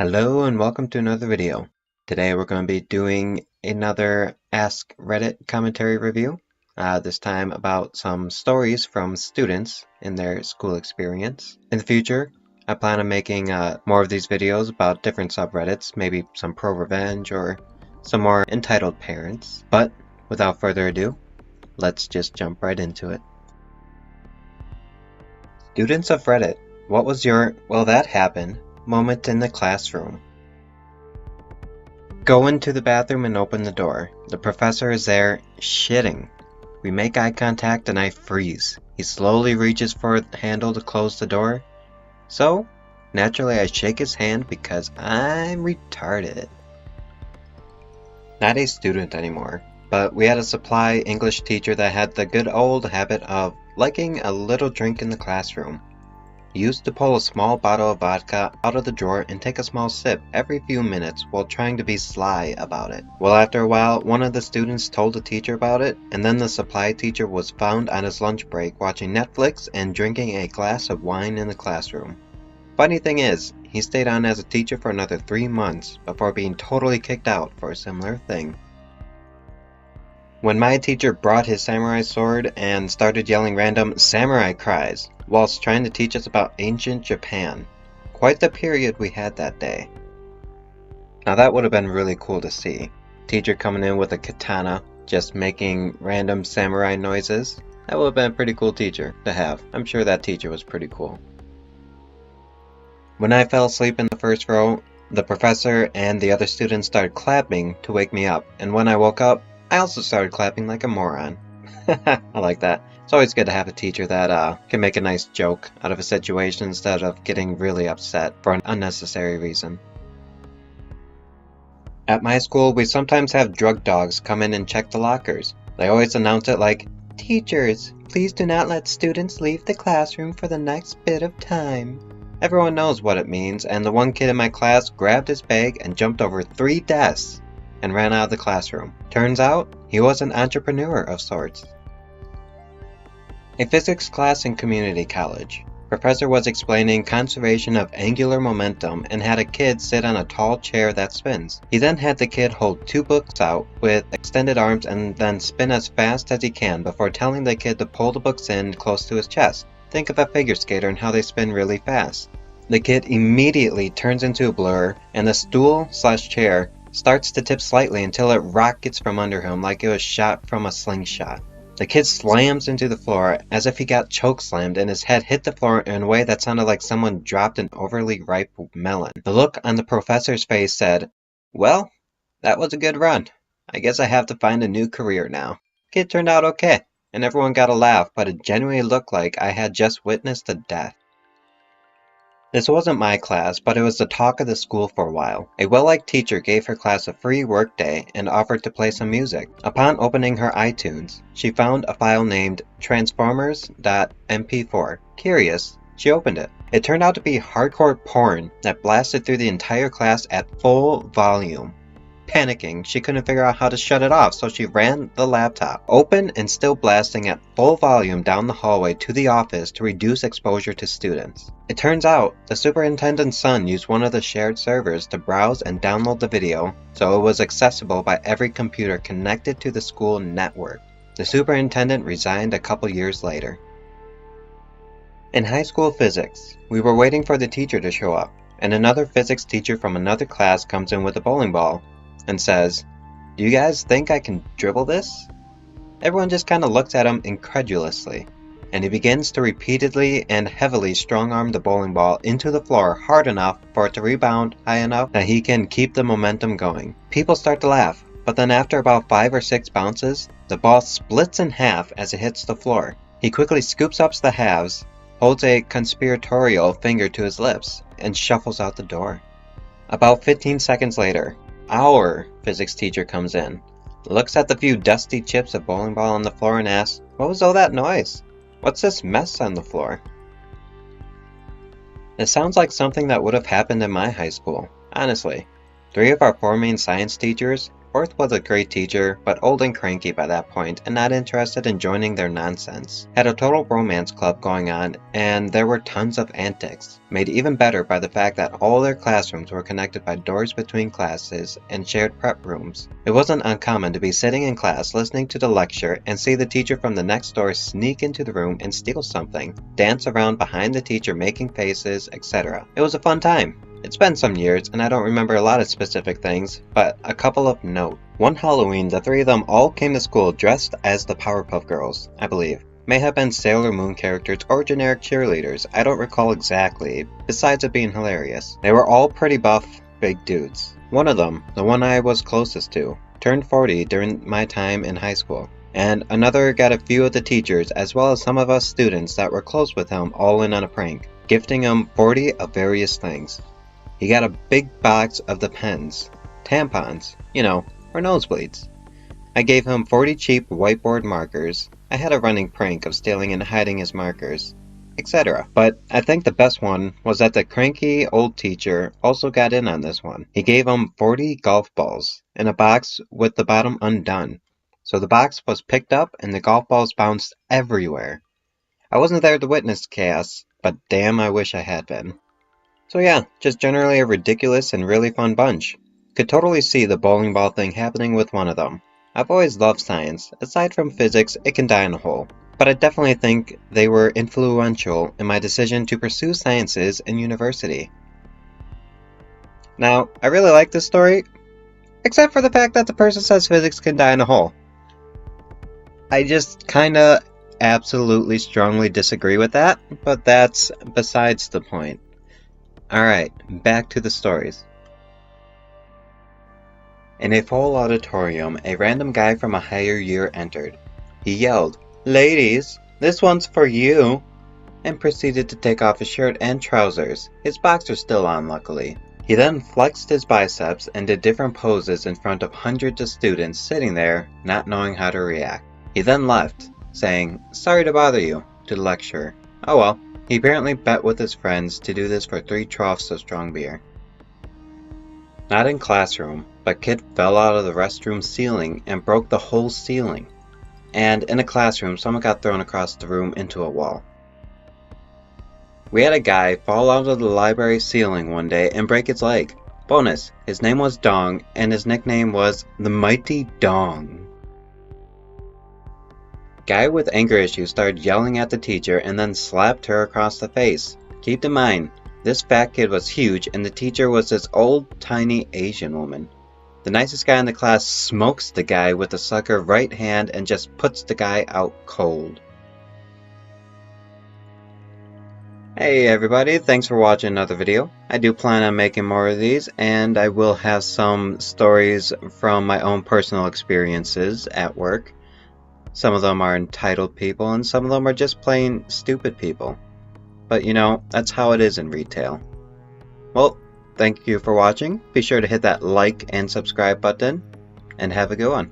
Hello and welcome to another video. Today we're going to be doing another Ask Reddit commentary review, this time about some stories from students in their school experience. In the future, I plan on making more of these videos about different subreddits, maybe some pro-revenge or some more entitled parents. But without further ado, let's just jump right into it. Students of Reddit, what was your, well that happened, moment in the classroom? Go into the bathroom and open the door. The professor is there, shitting. We make eye contact and I freeze. He slowly reaches for the handle to close the door. So, naturally I shake his hand because I'm retarded. Not a student anymore, but we had a supply English teacher that had the good old habit of liking a little drink in the classroom. He used to pull a small bottle of vodka out of the drawer and take a small sip every few minutes while trying to be sly about it. Well, after a while, one of the students told the teacher about it, and then the supply teacher was found on his lunch break watching Netflix and drinking a glass of wine in the classroom. Funny thing is, he stayed on as a teacher for another 3 months before being totally kicked out for a similar thing. When my teacher brought his samurai sword and started yelling random samurai cries whilst trying to teach us about ancient Japan. Quite the period we had that day. Now that would have been really cool to see. Teacher coming in with a katana, just making random samurai noises. That would have been a pretty cool teacher to have. I'm sure that teacher was pretty cool. When I fell asleep in the first row, the professor and the other students started clapping to wake me up, and when I woke up, I also started clapping like a moron. I like that. It's always good to have a teacher that can make a nice joke out of a situation instead of getting really upset for an unnecessary reason. At my school, we sometimes have drug dogs come in and check the lockers. They always announce it like, "Teachers, please do not let students leave the classroom for the next bit of time." Everyone knows what it means, and the one kid in my class grabbed his bag and jumped over 3 desks and ran out of the classroom. Turns out, he was an entrepreneur of sorts. A physics class in community college. Professor was explaining conservation of angular momentum and had a kid sit on a tall chair that spins. He then had the kid hold 2 books out with extended arms and then spin as fast as he can before telling the kid to pull the books in close to his chest. Think of a figure skater and how they spin really fast. The kid immediately turns into a blur and the stool/chair starts to tip slightly until it rockets from under him like it was shot from a slingshot. The kid slams into the floor as if he got choke-slammed and his head hit the floor in a way that sounded like someone dropped an overly ripe melon. The look on the professor's face said, "Well, that was a good run. I guess I have to find a new career now." Kid turned out okay, and everyone got a laugh, but it genuinely looked like I had just witnessed a death. This wasn't my class, but it was the talk of the school for a while. A well-liked teacher gave her class a free work day and offered to play some music. Upon opening her iTunes, she found a file named transformers.mp4. Curious, she opened it. It turned out to be hardcore porn that blasted through the entire class at full volume. Panicking, she couldn't figure out how to shut it off, so she ran the laptop, open and still blasting at full volume down the hallway to the office to reduce exposure to students. It turns out, the superintendent's son used one of the shared servers to browse and download the video, so it was accessible by every computer connected to the school network. The superintendent resigned a couple years later. In high school physics, we were waiting for the teacher to show up, and another physics teacher from another class comes in with a bowling ball and says, "Do you guys think I can dribble this?" Everyone just kind of looks at him incredulously, and he begins to repeatedly and heavily strong-arm the bowling ball into the floor hard enough for it to rebound high enough that he can keep the momentum going. People start to laugh, but then after about 5 or 6 bounces, the ball splits in half as it hits the floor. He quickly scoops up the halves, holds a conspiratorial finger to his lips, and shuffles out the door. About 15 seconds later, our physics teacher comes in, looks at the few dusty chips of bowling ball on the floor and asks, "What was all that noise? What's this mess on the floor?" It sounds like something that would have happened in my high school. Honestly, 3 of our 4 main science teachers Fourth was a great teacher, but old and cranky by that point and not interested in joining their nonsense. Had a total romance club going on, and there were tons of antics, made even better by the fact that all their classrooms were connected by doors between classes and shared prep rooms. It wasn't uncommon to be sitting in class listening to the lecture and see the teacher from the next door sneak into the room and steal something, dance around behind the teacher making faces, etc. It was a fun time. It's been some years, and I don't remember a lot of specific things, but a couple of note. One Halloween, the three of them all came to school dressed as the Powerpuff Girls, I believe. May have been Sailor Moon characters or generic cheerleaders, I don't recall exactly, besides it being hilarious. They were all pretty buff, big dudes. One of them, the one I was closest to, turned 40 during my time in high school. And another got a few of the teachers as well as some of us students that were close with him all in on a prank, gifting him 40 of various things. He got a big box of the pens, tampons, for nosebleeds. I gave him 40 cheap whiteboard markers. I had a running prank of stealing and hiding his markers, etc. But I think the best one was that the cranky old teacher also got in on this one. He gave him 40 golf balls in a box with the bottom undone. So the box was picked up and the golf balls bounced everywhere. I wasn't there to witness chaos, but damn I wish I had been. So yeah, just generally a ridiculous and really fun bunch. Could totally see the bowling ball thing happening with one of them. I've always loved science. Aside from physics, it can die in a hole. But I definitely think they were influential in my decision to pursue sciences in university. Now, I really like this story, except for the fact that the person says physics can die in a hole. I just kinda absolutely strongly disagree with that, but that's besides the point. Alright, back to the stories. In a full auditorium, a random guy from a higher year entered. He yelled, "Ladies, this one's for you," and proceeded to take off his shirt and trousers, his boxers still on luckily. He then flexed his biceps and did different poses in front of hundreds of students sitting there, not knowing how to react. He then left, saying, "Sorry to bother you," to the lecturer. Oh well. He apparently bet with his friends to do this for 3 troughs of strong beer. Not in classroom, but kid fell out of the restroom ceiling and broke the whole ceiling. And in a classroom, someone got thrown across the room into a wall. We had a guy fall out of the library ceiling one day and break his leg. Bonus, his name was Dong, and his nickname was the Mighty Dong. Guy with anger issues started yelling at the teacher and then slapped her across the face. Keep in mind, this fat kid was huge and the teacher was this old, tiny Asian woman. The nicest guy in the class smokes the guy with the sucker right hand and just puts the guy out cold. Hey everybody, thanks for watching another video. I do plan on making more of these, and I will have some stories from my own personal experiences at work. Some of them are entitled people, and some of them are just plain stupid people. But that's how it is in retail. Well, thank you for watching. Be sure to hit that like and subscribe button, and have a good one.